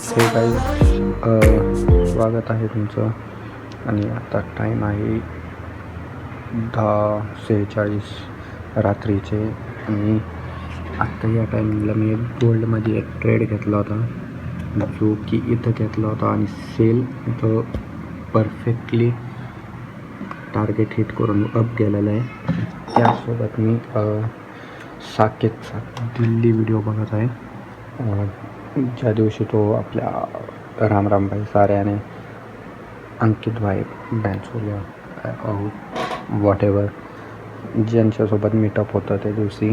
हे काही स्वागत आहे तुमचं. आणि आता टाईम आहे 10:46 रात्रीचे. आणि आत्ता या टायमिंगला मी गोल्डमध्ये एक ट्रेड घेतला होता, जो की इथं घेतला होता. आणि सेल इथं परफेक्टली टार्गेट हिट करून अप गेलेलं आहे. त्यासोबत मी साकेतचा दिल्ली व्हिडिओ बघत आहे, ज्या दिवशी तो आपल्या रामरामभाई साऱ्याने अंकित भाई बॅन्सोलिया वॉट एवर ज्यांच्यासोबत मीटअप होतं त्या दिवशी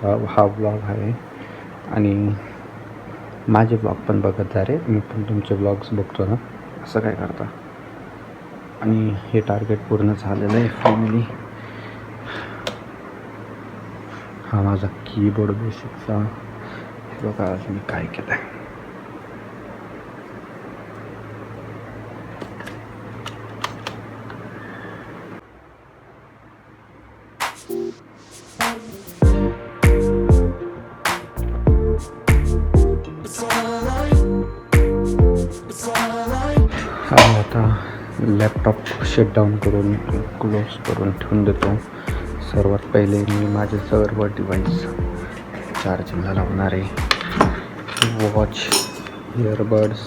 हा व्लॉग आहे. आणि माझे व्लॉग पण बघत जा रे, मी पण तुमचे व्लॉग्स बघतो ना, असं काय करता. आणि हे टार्गेट पूर्ण झालेलं आहे फायनली. हा माझा कीबोर्ड बेसिकचा बघा आज मी काय केलं आहे. आता लॅपटॉप शटडाऊन करून क्लोज करून ठेवून देतो. सर्वात पहिले मी माझे सर्व डिव्हाइस चार्जिंगला लावणार आहे. वॉच, इयरबड्स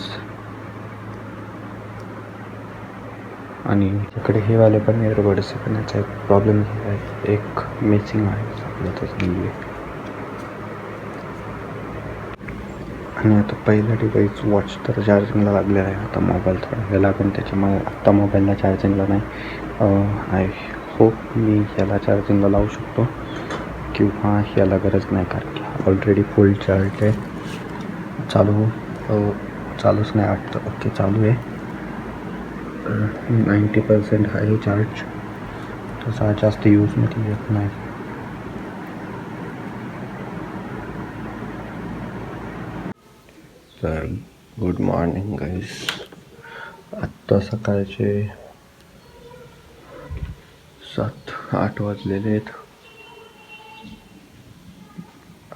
आणि इकडे हे वाले पण इयरबड्स करण्याचा एक प्रॉब्लेम आहे, एक मिसिंग आहे आपल्यातच दिली आहे. आणि आता पहिला डिवाइस वॉच तर चार्जिंगला लागलेला आहे. आता मोबाईल थोडा वेळ लागेल, त्याच्यामुळे आत्ता मोबाईलला चार्जिंगला नाही. आय होप मी याला चार्जिंगला लावू शकतो किंवा याला गरज नाही, कारण की ऑलरेडी फुल चार्ज आहे. चालूच नाही वाटतं. ओके, चालू आहे. 90% आहे चार्ज, तसा जास्त यूजमध्ये येत नाही. तर गुड मॉर्निंग गाईस. आत्ता सकाळचे 7-8 वाजलेले आहेत.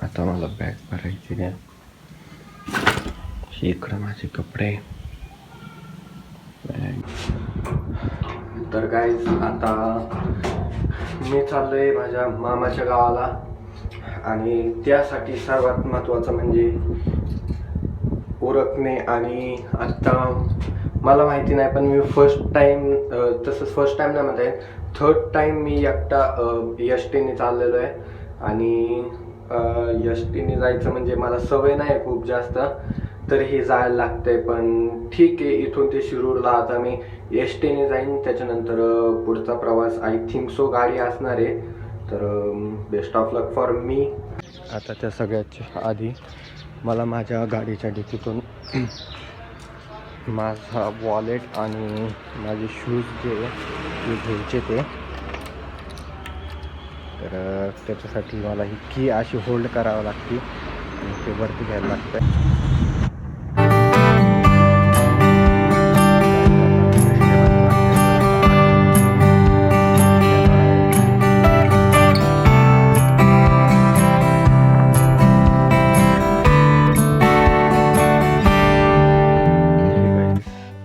आता मला बॅग भरायची आहे. इकडं माझे कपडे. तर गाईस आता मी चाललो आहे माझ्या मामाच्या गावाला. आणि त्यासाठी सर्वात महत्त्वाचं म्हणजे उरकणे. आणि आत्ता मला माहिती नाही, पण मी फर्स्ट टाईम नाही म्हणता येईल, थर्ड टाईम मी एकटा एस टीने चाललेलो आहे. आणि एस टीने जायचं म्हणजे मला सवय नाही खूप जास्त, तरीही जायला लागतंय. पण ठीक आहे, इथून ते शिरूरला आता मी एस टीने जाईन. त्याच्यानंतर पुढचा प्रवास आय थिंक सो गाडी असणार आहे. तर best of luck for me. आता त्या सगळ्याच्या आधी मला माझ्या गाडीच्या डिकीतून माझा वॉलेट आणि माझे शूज जे घ्यायचे तर त्याच्यासाठी मला ही की अशी होल्ड करावं लागते आणि ते वरती घ्यायला लागतं.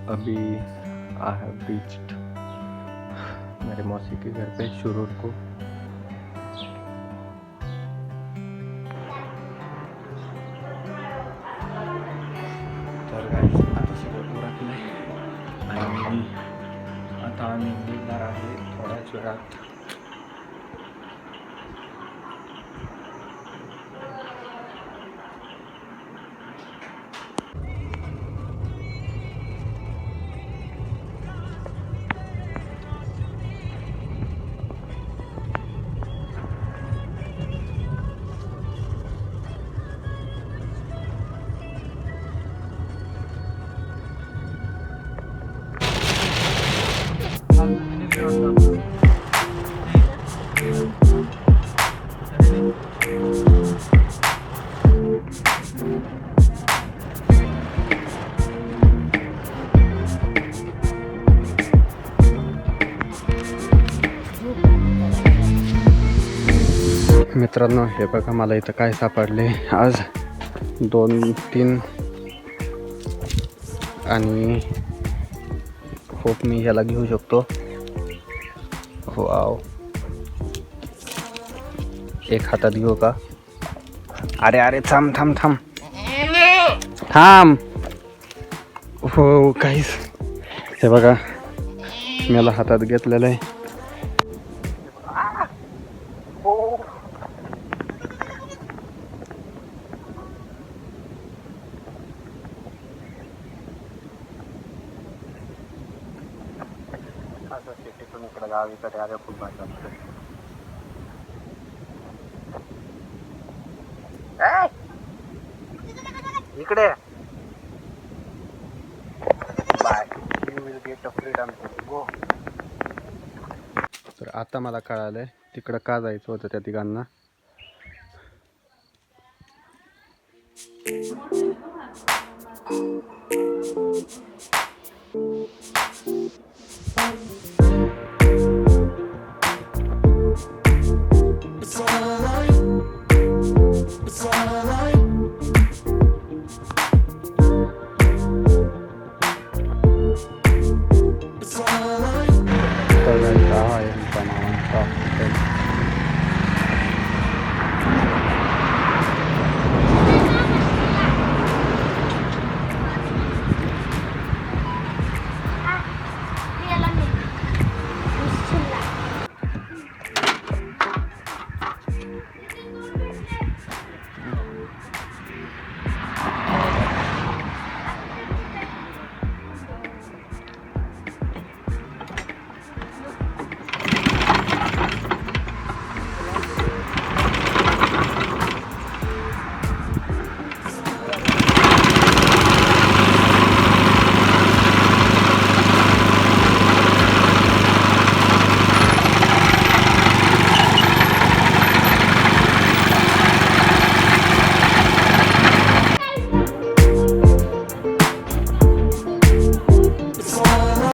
अभी आई हैव रीच्ड मेरे मौसी के घर पे शुरूर को. तर आता सगळं उरकलं आहे आणि आता आम्ही निघणार आहे थोड्याच वेळात. मित्रांनो, हे बघा मला इथं काय सापडले. आज 2-3 आणि होप मी ह्याला घेऊ शकतो. वाव, एक हातात घेऊ का? अरे अरे थांब थांब थांब थांब. हो काहीच, हे बघा मला हातात घेतलेलं आहे. असं शेतीतून इकडे गावीकडे आल्या खूप भारी वाटतं. इकडे बाय, you will get a freedom to go. तर आता मला कळालंय तिकडं का जायचं होतं त्या तिघांना.